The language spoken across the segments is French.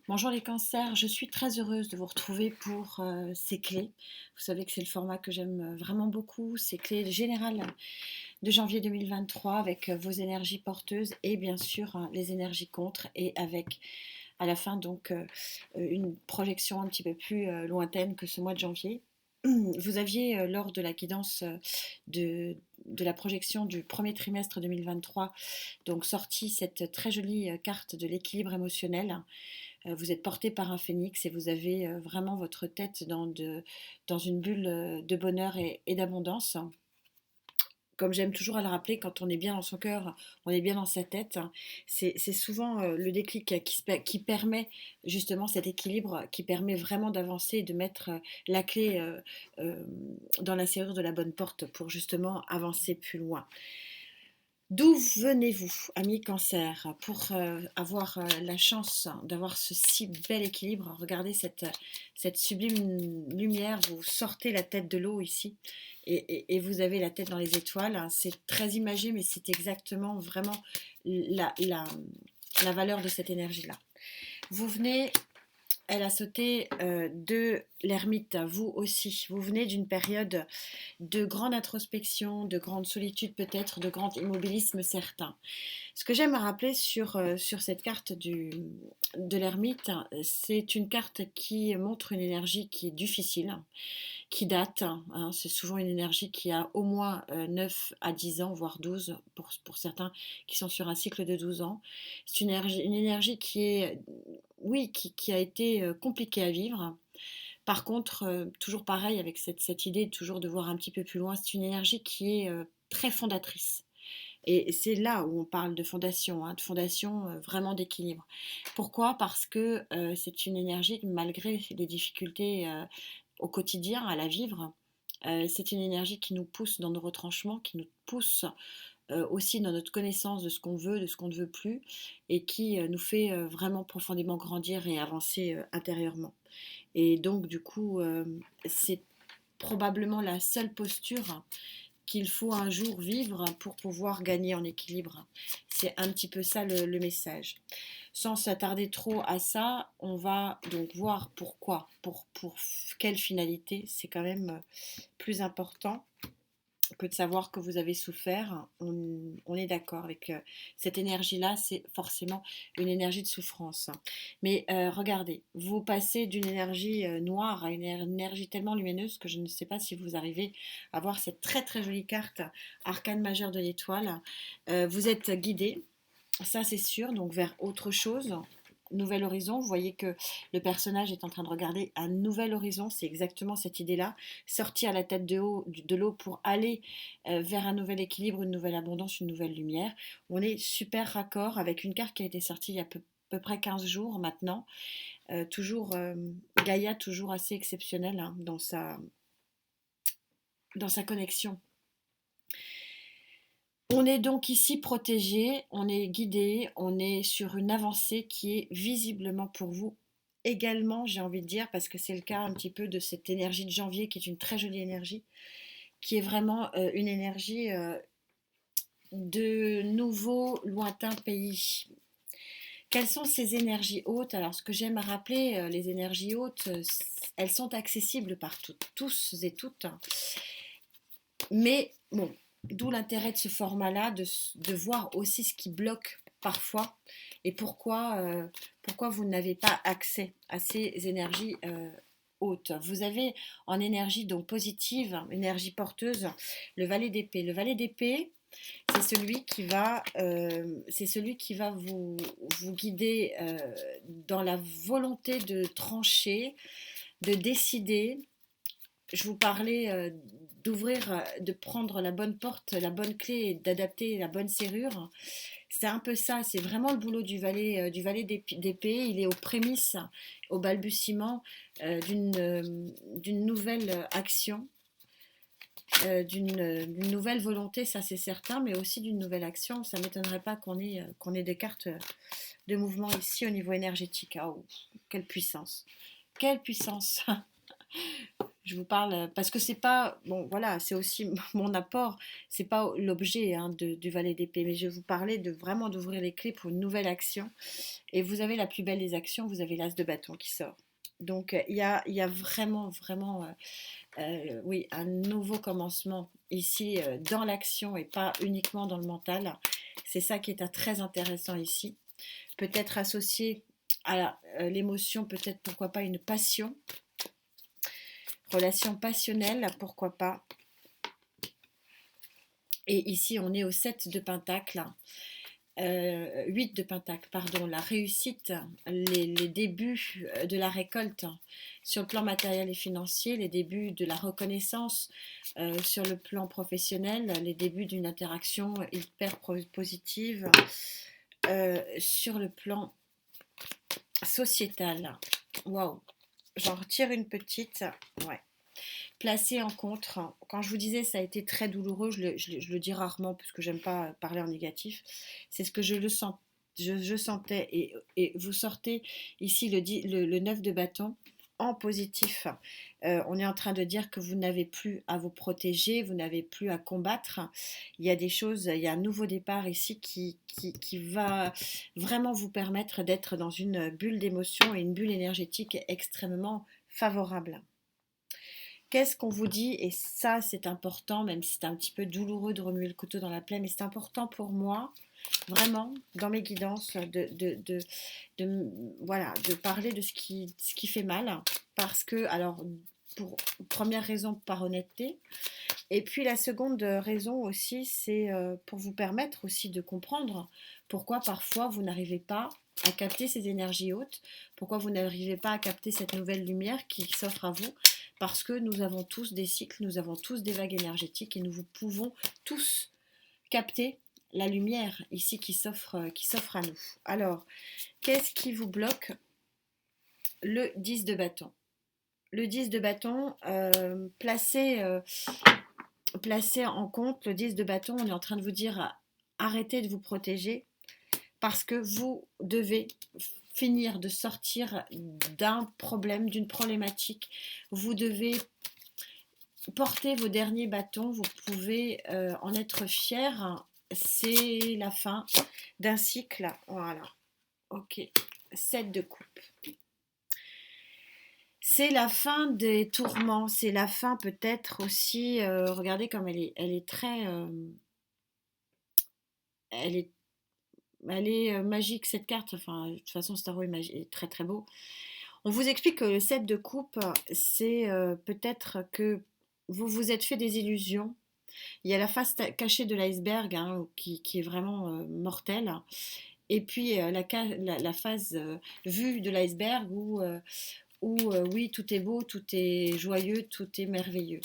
Bonjour les cancers, je suis très heureuse de vous retrouver pour ces clés. Vous savez que c'est le format que j'aime vraiment beaucoup, ces clés générales de janvier 2023 avec vos énergies porteuses et bien sûr les énergies contre et avec à la fin donc une projection un petit peu plus lointaine que ce mois de janvier. Vous aviez lors de la guidance de la projection du premier trimestre 2023 donc sorti cette très jolie carte de l'équilibre émotionnel. Vous êtes porté par un phénix et vous avez vraiment votre tête dans une bulle de bonheur et d'abondance. Comme j'aime toujours à le rappeler, quand on est bien dans son cœur, on est bien dans sa tête. C'est souvent le déclic qui permet justement cet équilibre, qui permet vraiment d'avancer et de mettre la clé euh, dans la serrure de la bonne porte pour justement avancer plus loin. D'où venez-vous, ami Cancer, pour avoir la chance d'avoir ce si bel équilibre? Regardez cette sublime lumière, vous sortez la tête de l'eau ici et vous avez la tête dans les étoiles. C'est très imagé, mais c'est exactement vraiment la, la, la valeur de cette énergie-là. Vous venez Elle a sauté de l'ermite, vous aussi. Vous venez d'une période de grande introspection, de grande solitude peut-être, de grand immobilisme certain. Ce que j'aime rappeler sur cette carte de l'ermite, c'est une carte qui montre une énergie qui est difficile, qui date. Hein, c'est souvent une énergie qui a au moins 9 à 10 ans, voire 12 pour certains qui sont sur un cycle de 12 ans. C'est une énergie qui est, oui, qui a été compliquée à vivre. Par contre, toujours pareil avec cette idée toujours de voir un petit peu plus loin, c'est une énergie qui est très fondatrice. Et c'est là où on parle de fondation, hein, de fondation vraiment d'équilibre. Pourquoi? Parce que c'est une énergie, malgré les difficultés au quotidien, à la vivre, c'est une énergie qui nous pousse dans nos retranchements, qui nous pousse aussi dans notre connaissance de ce qu'on veut, de ce qu'on ne veut plus, et qui nous fait vraiment profondément grandir et avancer intérieurement. Et donc, du coup, c'est probablement la seule posture qu'il faut un jour vivre pour pouvoir gagner en équilibre. C'est un petit peu ça le message. Sans s'attarder trop à ça, on va donc voir pourquoi, pour quelle finalité. C'est quand même plus important que de savoir que vous avez souffert. On est d'accord avec cette énergie-là, c'est forcément une énergie de souffrance. Mais regardez, vous passez d'une énergie noire à une énergie tellement lumineuse que je ne sais pas si vous arrivez à voir cette très très jolie carte arcane majeure de l'étoile. Vous êtes guidé, ça c'est sûr, donc vers autre chose. Nouvel horizon, vous voyez que le personnage est en train de regarder un nouvel horizon, c'est exactement cette idée-là, sortir la tête de l'eau pour aller vers un nouvel équilibre, une nouvelle abondance, une nouvelle lumière. On est super raccord avec une carte qui a été sortie il y a peu près 15 jours maintenant, toujours Gaïa, toujours assez exceptionnelle hein, dans sa connexion. On est donc ici protégé, on est guidé, on est sur une avancée qui est visiblement pour vous également, j'ai envie de dire, parce que c'est le cas un petit peu de cette énergie de janvier qui est une très jolie énergie, qui est vraiment une énergie de nouveaux lointains pays. Quelles sont ces énergies hautes? Alors, ce que j'aime rappeler, les énergies hautes, elles sont accessibles par tous et toutes. Mais bon, d'où l'intérêt de ce format-là, de voir aussi ce qui bloque parfois et pourquoi vous n'avez pas accès à ces énergies hautes. Vous avez en énergie donc positive, énergie porteuse, le valet d'épée. Le valet d'épée, c'est celui qui va vous guider dans la volonté de trancher, de décider. Je vous parlais d'ouvrir, de prendre la bonne porte, la bonne clé et d'adapter la bonne serrure. C'est un peu ça, c'est vraiment le boulot du valet d'épée. Il est aux prémices, au balbutiement d'une nouvelle action, d'une nouvelle volonté, ça c'est certain, mais aussi d'une nouvelle action. Ça ne m'étonnerait pas qu'on ait des cartes de mouvement ici au niveau énergétique. Ah, oh, quelle puissance! Quelle puissance! Je vous parle parce que c'est pas bon, voilà, c'est aussi mon apport, c'est pas l'objet hein, du valet d'épée, mais je vais vous parler de vraiment d'ouvrir les clés pour une nouvelle action. Et vous avez la plus belle des actions, vous avez l'as de bâton qui sort. Donc il y a vraiment, vraiment, oui, un nouveau commencement ici dans l'action et pas uniquement dans le mental. C'est ça qui est très intéressant ici. Peut-être associé à l'émotion, peut-être pourquoi pas une passion, relation passionnelle, pourquoi pas. Et ici on est au 7 de Pentacle. 8 de Pentacle, pardon, la réussite, les débuts de la récolte sur le plan matériel et financier, les débuts de la reconnaissance sur le plan professionnel, les débuts d'une interaction hyper positive sur le plan sociétal. Waouh, j'en retire une petite, ouais. Placé en contre, quand je vous disais ça a été très douloureux, je le dis rarement parce que j'aime pas parler en négatif, c'est ce que je le sens, je sentais et vous sortez ici le 9 de bâton en positif. On est en train de dire que vous n'avez plus à vous protéger, vous n'avez plus à combattre. Il y a des choses, il y a un nouveau départ ici qui va vraiment vous permettre d'être dans une bulle d'émotion et une bulle énergétique extrêmement favorable. Qu'est-ce qu'on vous dit? Et ça, c'est important, même si c'est un petit peu douloureux de remuer le couteau dans la plaie, mais c'est important pour moi, vraiment, dans mes guidances, voilà, de parler de ce qui fait mal. Parce que, alors, pour première raison, par honnêteté. Et puis la seconde raison aussi, c'est pour vous permettre aussi de comprendre pourquoi parfois vous n'arrivez pas à capter ces énergies hautes, pourquoi vous n'arrivez pas à capter cette nouvelle lumière qui s'offre à vous, parce que nous avons tous des cycles, nous avons tous des vagues énergétiques et nous pouvons tous capter la lumière ici qui s'offre à nous. Alors, qu'est-ce qui vous bloque? Le 10 de bâton. Le 10 de bâton, placé en compte, le 10 de bâton, on est en train de vous dire arrêtez de vous protéger parce que vous devez finir de sortir d'un problème, d'une problématique. Vous devez porter vos derniers bâtons, vous pouvez en être fier. C'est la fin d'un cycle. Voilà. Ok. 7 de coupe. C'est la fin des tourments, c'est la fin peut-être aussi, regardez comme elle est très, elle est, elle est magique cette carte, enfin de toute façon ce tarot est très très beau. On vous explique que le 7 de coupe, c'est peut-être que vous vous êtes fait des illusions. Il y a la face cachée de l'iceberg hein, qui est vraiment mortelle. Et puis la phase vue de l'iceberg où oui, tout est beau, tout est joyeux, tout est merveilleux.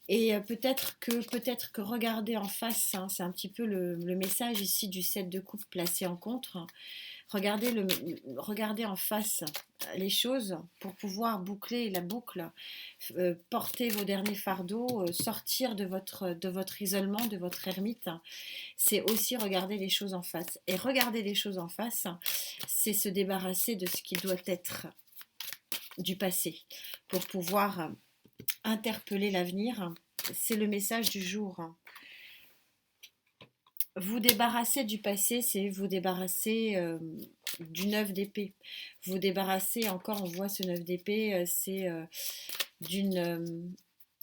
Et peut-être que regarder en face, hein, c'est un petit peu le message ici du 7 de coupe placé en contre. Regardez en face les choses pour pouvoir boucler la boucle, porter vos derniers fardeaux, sortir de votre isolement, de votre ermite. C'est aussi regarder les choses en face. Et regarder les choses en face, c'est se débarrasser de ce qui doit être du passé pour pouvoir interpeller l'avenir. C'est le message du jour. Vous débarrasser du passé, c'est vous débarrasser du 9 d'épée. Vous débarrasser, encore on voit ce 9 d'épée, c'est d'une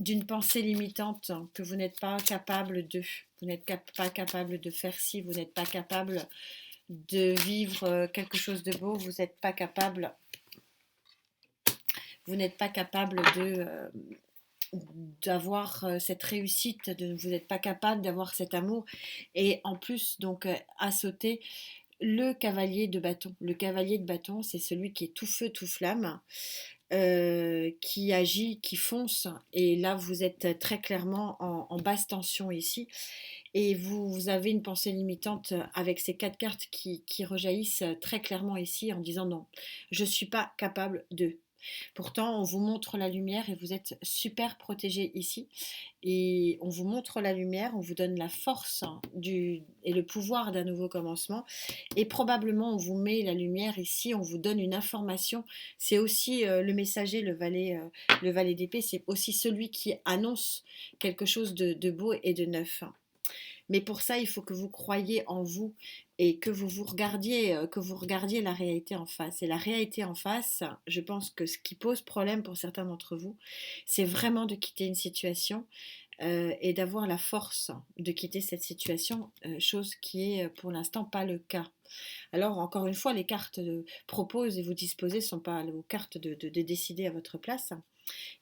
d'une pensée limitante que vous n'êtes pas capable de. Vous n'êtes pas capable de faire ci, vous n'êtes pas capable de vivre quelque chose de beau, vous n'êtes pas capable. Vous n'êtes pas capable d'avoir cette réussite, vous n'êtes pas capable d'avoir cet amour et en plus donc à sauter le cavalier de bâton. Le cavalier de bâton, c'est celui qui est tout feu, tout flamme, qui agit, qui fonce. Et là, vous êtes très clairement en basse tension ici. Et vous avez une pensée limitante avec ces 4 cartes qui rejaillissent très clairement ici en disant non, je ne suis pas capable de. Pourtant, on vous montre la lumière et vous êtes super protégé ici. Et on vous montre la lumière, on vous donne la force et le pouvoir d'un nouveau commencement. Et probablement, on vous met la lumière ici, on vous donne une information. C'est aussi le messager, le valet d'épée, c'est aussi celui qui annonce quelque chose de beau et de neuf. Mais pour ça, il faut que vous croyiez en vous et que vous regardiez la réalité en face. Et la réalité en face, je pense que ce qui pose problème pour certains d'entre vous, c'est vraiment de quitter une situation et d'avoir la force de quitter cette situation, chose qui est pour l'instant pas le cas. Alors, encore une fois, les cartes proposent et vous disposez ne sont pas aux cartes de décider à votre place,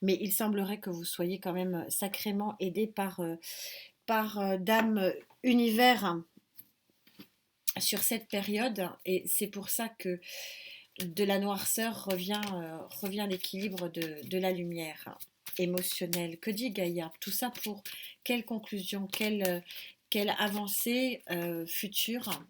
mais il semblerait que vous soyez quand même sacrément aidé par Dame Univers sur cette période, et c'est pour ça que de la noirceur revient l'équilibre de la lumière émotionnelle. Que dit Gaïa? Tout ça pour quelle conclusion, quelle avancée future?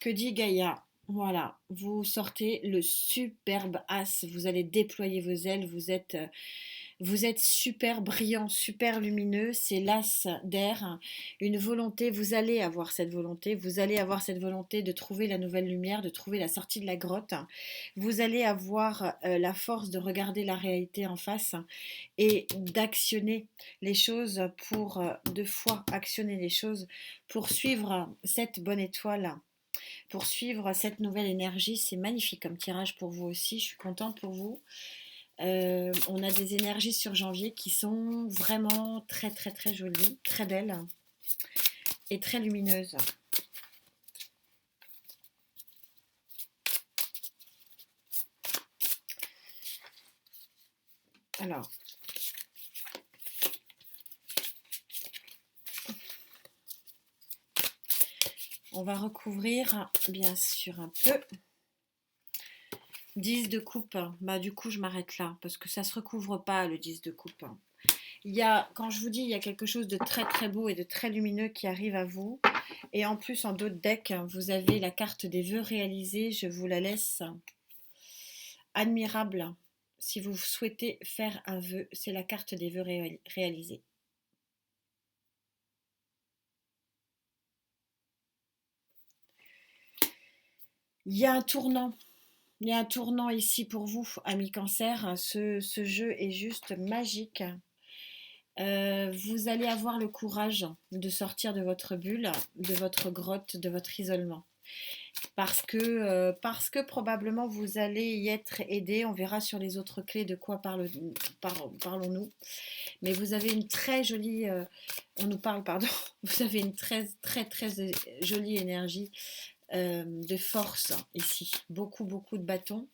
Que dit Gaïa? Voilà, vous sortez le superbe as, vous allez déployer vos ailes, vous êtes super brillant, super lumineux, c'est l'as d'air, une volonté, vous allez avoir cette volonté de trouver la nouvelle lumière, de trouver la sortie de la grotte, vous allez avoir la force de regarder la réalité en face et d'actionner les choses de foi, actionner les choses pour suivre cette bonne étoile, pour suivre cette nouvelle énergie. C'est magnifique comme tirage pour vous aussi, je suis contente pour vous. On a des énergies sur janvier qui sont vraiment très très très jolies, très belles et très lumineuses. Alors, on va recouvrir bien sûr un peu. 10 de coupe, bah du coup je m'arrête là parce que ça se recouvre pas le 10 de coupe. Quand je vous dis, il y a quelque chose de très très beau et de très lumineux qui arrive à vous. Et en plus, en dos de deck, vous avez la carte des vœux réalisés. Je vous la laisse admirable. Si vous souhaitez faire un vœu, c'est la carte des vœux réalisés. Il y a un tournant. Il y a un tournant ici pour vous, amis Cancer. Ce jeu est juste magique. Vous allez avoir le courage de sortir de votre bulle, de votre grotte, de votre isolement. Parce que probablement vous allez y être aidé. On verra sur les autres clés de quoi parlons-nous. Mais vous avez une très jolie, on nous parle, pardon, vous avez une très très très jolie énergie de force ici. Beaucoup beaucoup de bâtons.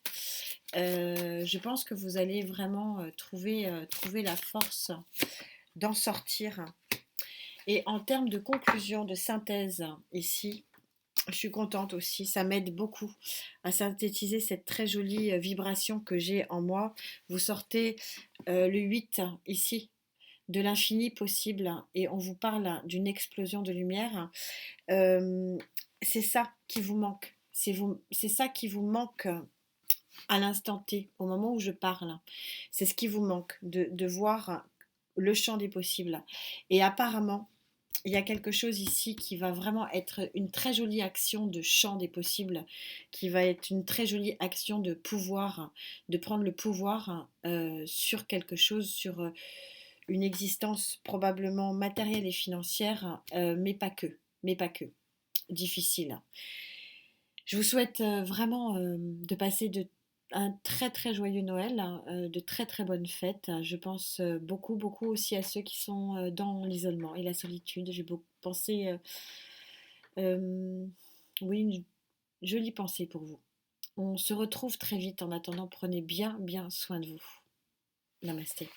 Je pense que vous allez vraiment trouver la force d'en sortir. Et en termes de conclusion, de synthèse ici, je suis contente aussi, ça m'aide beaucoup à synthétiser cette très jolie vibration que j'ai en moi. Vous sortez le 8 ici, de l'infini possible, et on vous parle d'une explosion de lumière. C'est ça qui vous manque, c'est ça qui vous manque à l'instant T, au moment où je parle. C'est ce qui vous manque, de voir le champ des possibles. Et apparemment, il y a quelque chose ici qui va vraiment être une très jolie action de champ des possibles, qui va être une très jolie action de pouvoir, de prendre le pouvoir sur quelque chose, sur une existence probablement matérielle et financière, mais pas que, difficile. Je vous souhaite vraiment de passer un très très joyeux Noël, de très très bonnes fêtes. Je pense beaucoup beaucoup aussi à ceux qui sont dans l'isolement et la solitude. J'ai beaucoup pensé, euh, oui, une jolie pensée pour vous. On se retrouve très vite. En attendant, prenez bien bien soin de vous. Namasté.